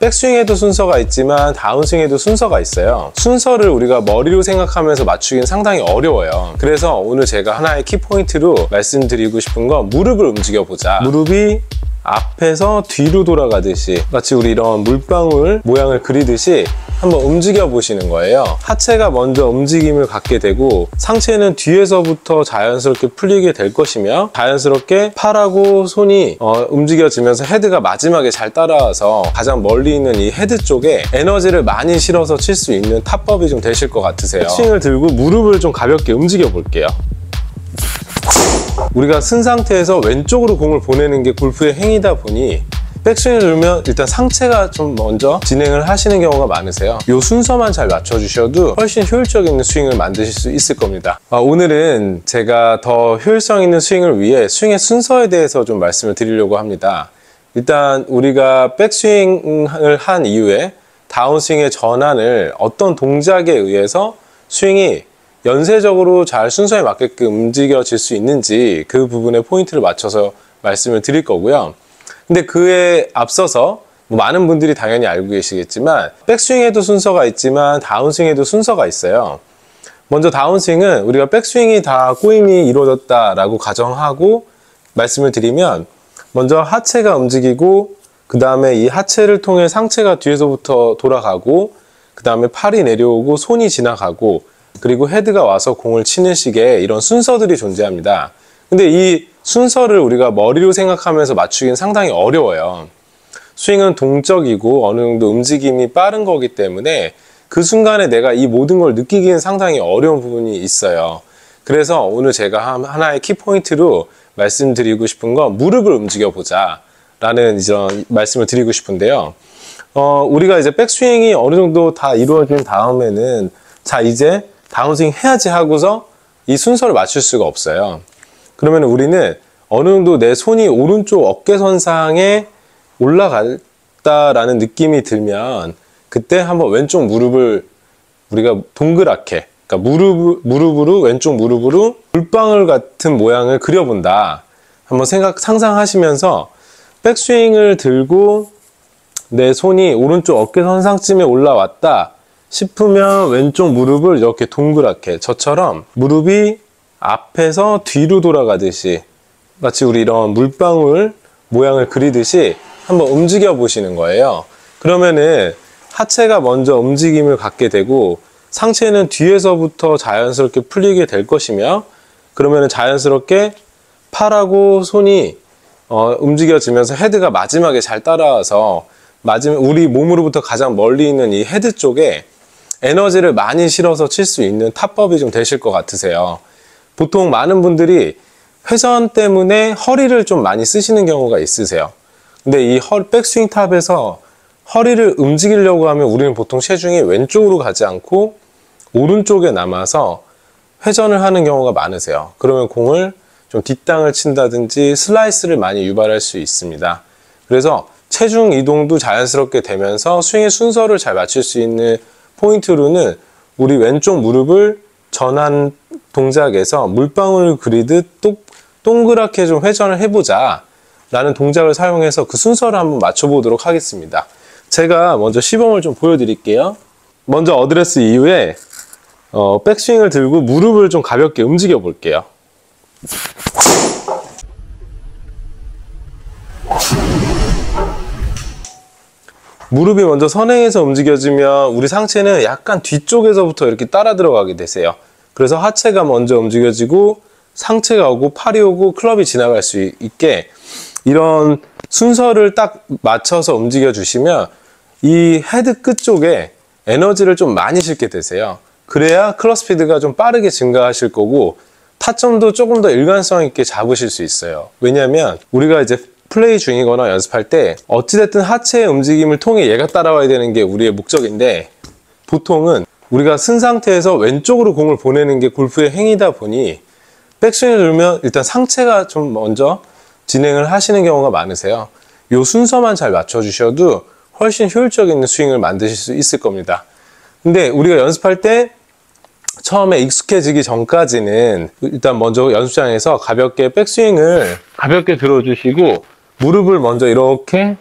백스윙에도 순서가 있지만 다운스윙에도 순서가 있어요. 순서를 우리가 머리로 생각하면서 맞추기는 상당히 어려워요. 그래서 오늘 제가 하나의 키포인트로 말씀드리고 싶은 건 무릎을 움직여보자. 무릎이 앞에서 뒤로 돌아가듯이 마치 우리 이런 물방울 모양을 그리듯이 한번 움직여 보시는 거예요. 하체가 먼저 움직임을 갖게 되고 상체는 뒤에서부터 자연스럽게 풀리게 될 것이며 자연스럽게 팔하고 손이 움직여지면서 헤드가 마지막에 잘 따라와서 가장 멀리 있는 이 헤드 쪽에 에너지를 많이 실어서 칠 수 있는 타법이 좀 되실 것 같으세요. 스윙을 들고 무릎을 좀 가볍게 움직여 볼게요. 우리가 쓴 상태에서 왼쪽으로 공을 보내는 게 골프의 행위다 보니 백스윙을 들면 일단 상체가 좀 먼저 진행을 하시는 경우가 많으세요. 이 순서만 잘 맞춰주셔도 훨씬 효율적인 스윙을 만드실 수 있을 겁니다. 오늘은 제가 더 효율성 있는 스윙을 위해 스윙의 순서에 대해서 좀 말씀을 드리려고 합니다. 일단 우리가 백스윙을 한 이후에 다운스윙의 전환을 어떤 동작에 의해서 스윙이 연쇄적으로 잘 순서에 맞게끔 움직여질 수 있는지 그 부분에 포인트를 맞춰서 말씀을 드릴 거고요. 근데 그에 앞서서 많은 분들이 당연히 알고 계시겠지만 백스윙에도 순서가 있지만 다운스윙에도 순서가 있어요. 먼저 다운스윙은 우리가 백스윙이 다 꼬임이 이루어졌다라고 가정하고 말씀을 드리면 먼저 하체가 움직이고 그 다음에 이 하체를 통해 상체가 뒤에서부터 돌아가고 그 다음에 팔이 내려오고 손이 지나가고 그리고 헤드가 와서 공을 치는 식의 이런 순서들이 존재합니다. 근데 이 순서를 우리가 머리로 생각하면서 맞추기는 상당히 어려워요. 스윙은 동적이고 어느 정도 움직임이 빠른 거기 때문에 그 순간에 내가 이 모든 걸 느끼기는 상당히 어려운 부분이 있어요. 그래서 오늘 제가 하나의 키포인트로 말씀드리고 싶은 건 무릎을 움직여보자 라는 이런 말씀을 드리고 싶은데요. 우리가 이제 백스윙이 어느 정도 다 이루어진 다음에는 자 이제 다운스윙 해야지 하고서 이 순서를 맞출 수가 없어요. 그러면 우리는 어느 정도 내 손이 오른쪽 어깨선상에 올라갔다라는 느낌이 들면 그때 한번 왼쪽 무릎을 우리가 동그랗게 그러니까 무릎으로 왼쪽 무릎으로 물방울 같은 모양을 그려본다. 한번 상상하시면서 백스윙을 들고 내 손이 오른쪽 어깨선상쯤에 올라왔다 싶으면 왼쪽 무릎을 이렇게 동그랗게 저처럼 무릎이 앞에서 뒤로 돌아가듯이 마치 우리 이런 물방울 모양을 그리듯이 한번 움직여 보시는 거예요. 그러면은 하체가 먼저 움직임을 갖게 되고 상체는 뒤에서부터 자연스럽게 풀리게 될 것이며 그러면은 자연스럽게 팔하고 손이 움직여지면서 헤드가 마지막에 잘 따라와서 우리 몸으로부터 가장 멀리 있는 이 헤드 쪽에 에너지를 많이 실어서 칠 수 있는 타법이 좀 되실 것 같으세요. 보통 많은 분들이 회전 때문에 허리를 좀 많이 쓰시는 경우가 있으세요. 근데 이 백스윙 탑에서 허리를 움직이려고 하면 우리는 보통 체중이 왼쪽으로 가지 않고 오른쪽에 남아서 회전을 하는 경우가 많으세요. 그러면 공을 좀 뒷땅을 친다든지 슬라이스를 많이 유발할 수 있습니다. 그래서 체중 이동도 자연스럽게 되면서 스윙의 순서를 잘 맞출 수 있는 포인트로는 우리 왼쪽 무릎을 전환 동작에서 물방울을 그리듯 동그랗게 좀 회전을 해보자 라는 동작을 사용해서 그 순서를 한번 맞춰보도록 하겠습니다. 제가 먼저 시범을 좀 보여드릴게요. 먼저 어드레스 이후에 백스윙을 들고 무릎을 좀 가볍게 움직여 볼게요. 무릎이 먼저 선행해서 움직여지면 우리 상체는 약간 뒤쪽에서부터 이렇게 따라 들어가게 되세요. 그래서 하체가 먼저 움직여지고 상체가 오고 팔이 오고 클럽이 지나갈 수 있게 이런 순서를 딱 맞춰서 움직여 주시면 이 헤드 끝 쪽에 에너지를 좀 많이 싣게 되세요. 그래야 클럽 스피드가 좀 빠르게 증가하실 거고 타점도 조금 더 일관성 있게 잡으실 수 있어요. 왜냐하면 우리가 이제 플레이 중이거나 연습할 때 어찌됐든 하체의 움직임을 통해 얘가 따라와야 되는 게 우리의 목적인데 보통은 우리가 쓴 상태에서 왼쪽으로 공을 보내는 게 골프의 행위다 보니 백스윙을 들면 일단 상체가 좀 먼저 진행을 하시는 경우가 많으세요. 이 순서만 잘 맞춰주셔도 훨씬 효율적인 스윙을 만드실 수 있을 겁니다. 근데 우리가 연습할 때 처음에 익숙해지기 전까지는 일단 먼저 연습장에서 가볍게 백스윙을 가볍게 들어주시고 무릎을 먼저 이렇게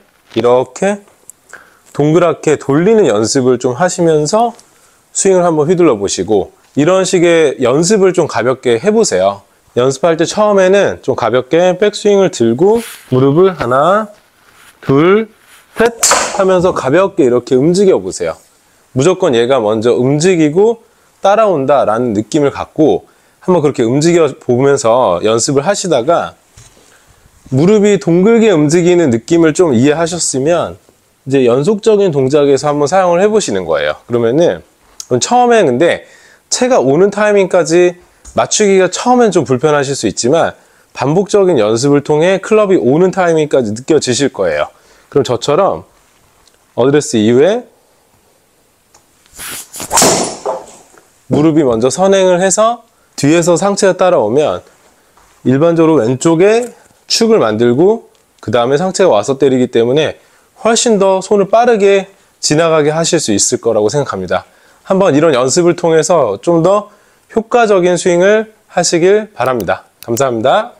동그랗게 돌리는 연습을 좀 하시면서 스윙을 한번 휘둘러 보시고, 이런 식의 연습을 좀 가볍게 해보세요. 연습할 때 처음에는 좀 가볍게 백스윙을 들고 무릎을 하나, 둘, 셋 하면서 가볍게 이렇게 움직여 보세요. 무조건 얘가 먼저 움직이고 따라온다 라는 느낌을 갖고 한번 그렇게 움직여 보면서 연습을 하시다가 무릎이 동글게 움직이는 느낌을 좀 이해하셨으면 이제 연속적인 동작에서 한번 사용을 해보시는 거예요. 그러면은 처음에는 근데 채가 오는 타이밍까지 맞추기가 처음엔 좀 불편하실 수 있지만 반복적인 연습을 통해 클럽이 오는 타이밍까지 느껴지실 거예요. 그럼 저처럼 어드레스 이후에 무릎이 먼저 선행을 해서 뒤에서 상체가 따라오면 일반적으로 왼쪽에 축을 만들고 그 다음에 상체가 와서 때리기 때문에 훨씬 더 손을 빠르게 지나가게 하실 수 있을 거라고 생각합니다. 한번 이런 연습을 통해서 좀 더 효과적인 스윙을 하시길 바랍니다. 감사합니다.